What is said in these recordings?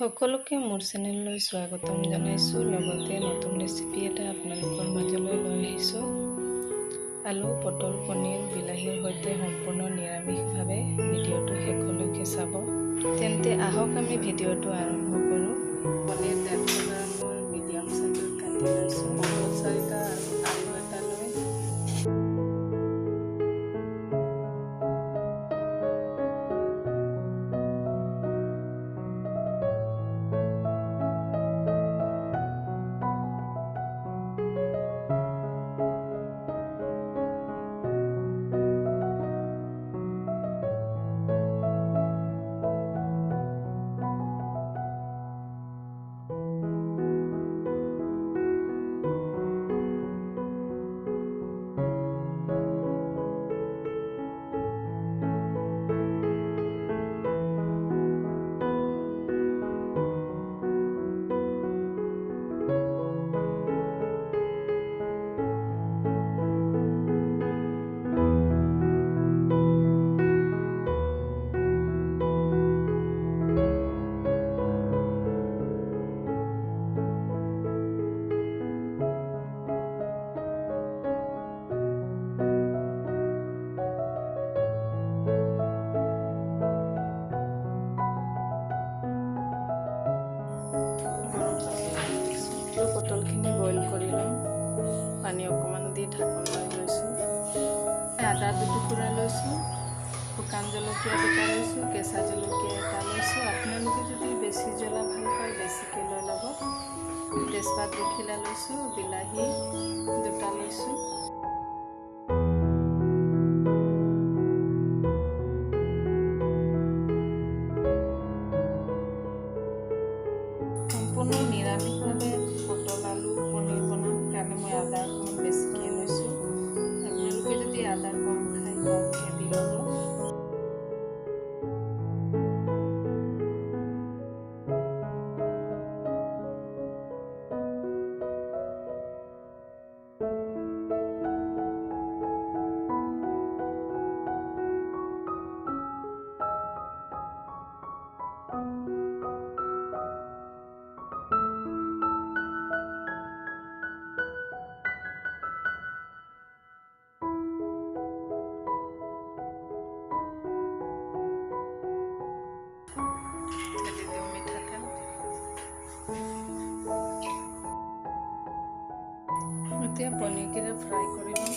সকলোকে মোৰ চেনেললৈ স্বাগতম জনাইছোঁ। লগতে নতুন ৰেচিপি এটা আপোনালোকৰ মাজলৈ লৈ আহিছোঁ। আলু, পটল, পনীৰ, বিলাহীৰ সৈতে সম্পূৰ্ণ নিৰামিষভাৱে ভিডিঅ'টো শেষলৈকে চাব। তেন্তে আহক আমি ভিডিঅ'টো আৰম্ভ কৰোঁ। পনীৰ 150 গ্ৰাম মই মিডিয়াম চাইজত কাটি লৈছোঁ। পটল 4টা আৰু আলু এটা লৈ পটলখিনি বইল কৰি লওঁ। পানী অকণমান দি ঢাকন মাৰি লৈছোঁ। আদা 2 টুকুৰা লৈছোঁ, শুকান জলকীয়া 2টা লৈছোঁ, কেঁচা জলকীয়া 1টা লৈছোঁ। আপোনালোকে যদি বেছি জ্বলা ভাল পায় বেছিকৈ লৈ ল'ব। তেজপাত 2 খিলা লৈছোঁ, বিলাহী 2টা লৈছোঁ। সম্পূৰ্ণ নিৰামিষভাৱে পটল, আলু, পনীৰ বনাম কাৰণে মই আদা অকণমান বেছিকৈ লৈছোঁ। আপোনালোকে যদি আদা কম খায় কমকৈ দি ল'ব। এতিয়া পনীৰকেইটা ফ্ৰাই কৰি লওঁ।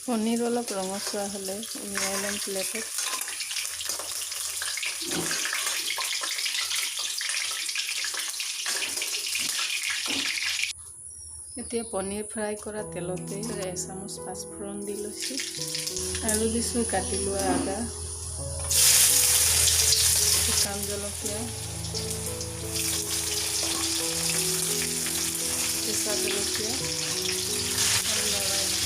পনীৰ অলপ ৰঙচুৱা হ'লে উলিয়াই ল'ম প্লেটত। এতিয়া পনীৰ ফ্ৰাই কৰা তেলতে 1 চামুচ পাঁচফোৰণ দি লৈছোঁ আৰু দিছোঁ কাটি লোৱা আদা, শুকান জলকীয়া, কেঁচা জলকীয়া আৰু লৰাই লওঁ।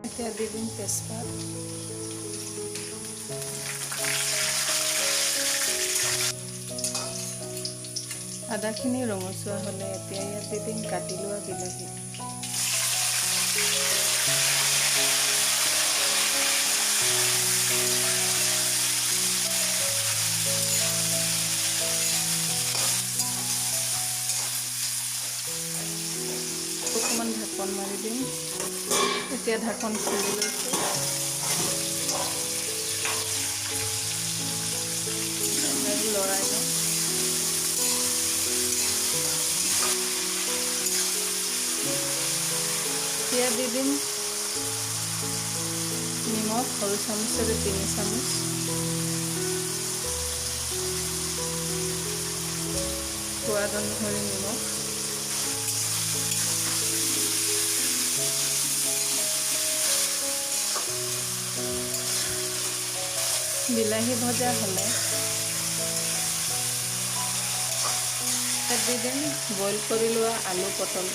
এতিয়া দি দিম তেজপাত, আদাখিনি ৰঙচুৱা হ'লে এতিয়া ইয়াত দি দিম কাটি লোৱা বিলাহী। অকণমান ঢাকন মাৰি দিম। এতিয়া ঢাকন খুলি লৈছোঁ। লৰাই লওঁ। এতিয়া দি দিম নিমখ, সৰু চামুচেৰে 3 চামুচ, সোৱাদ অনুসৰি নিমখ, বিলাহী ভজা হ'লে দি দিম বইল কৰি লোৱা আলু, পটল।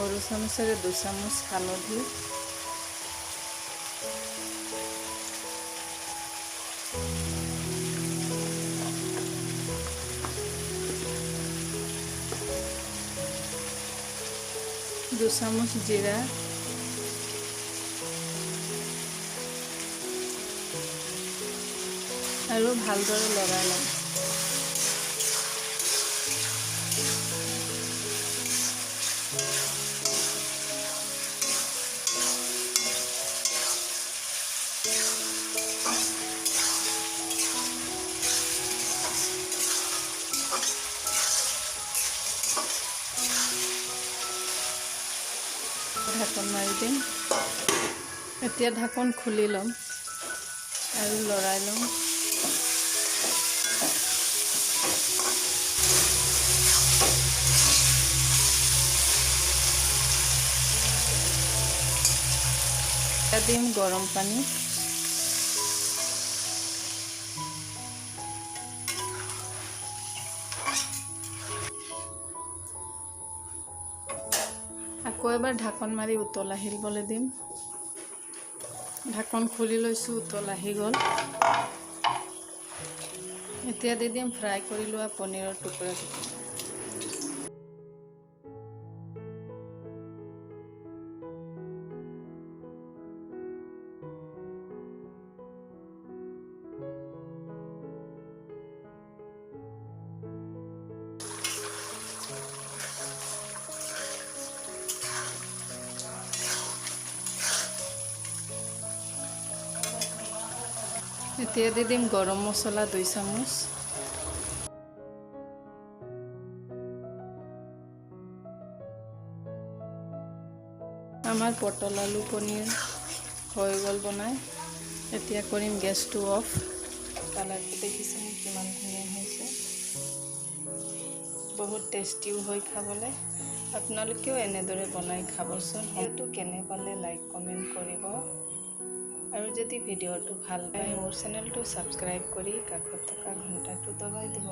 সৰু চামুচেৰে 2 চামুচ হালধি, दो चामच जीरा, और ভালদৰে লৰাই ল'ম। ঢাকন মাৰি দিম। এতিয়া ঢাকন খুলি ল'ম আৰু লৰাই ল'ম। দিম গৰম পানী। আকৌ এবাৰ ঢাকন মাৰি উতল আহিবলৈ দিম। ঢাকন খুলি লৈছোঁ, উতল আহি গ'ল। এতিয়া দি দিম ফ্ৰাই কৰি লোৱা পনীৰৰ টুকুৰা। এতিয়া দি দিম গৰম মছলা 2 চামুচ। আমাৰ পটল আলু পনীৰ হৈ গ'ল বনাই। এতিয়া কৰিম গেছটো অফ। কালাৰটো দেখিছেনে কিমান ধুনীয়া হৈছে। বহুত টেষ্টিও হয় খাবলৈ। আপোনালোকেও এনেদৰে বনাই খাবচোন। ভিডিঅ'টো কেনে পালে লাইক কমেণ্ট কৰিব। আৰু যদি ভিডিঅ'টো ভাল পায় মোৰ চেনেলটো ছাবস্ক্ৰাইব কৰি কাষত থকা ঘণ্টাটো দবাই দিব,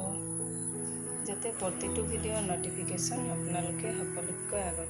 যাতে প্ৰতিটো ভিডিঅ'ৰ ন'টিফিকেশ্যন আপোনালোকে সকলোতকৈ আগত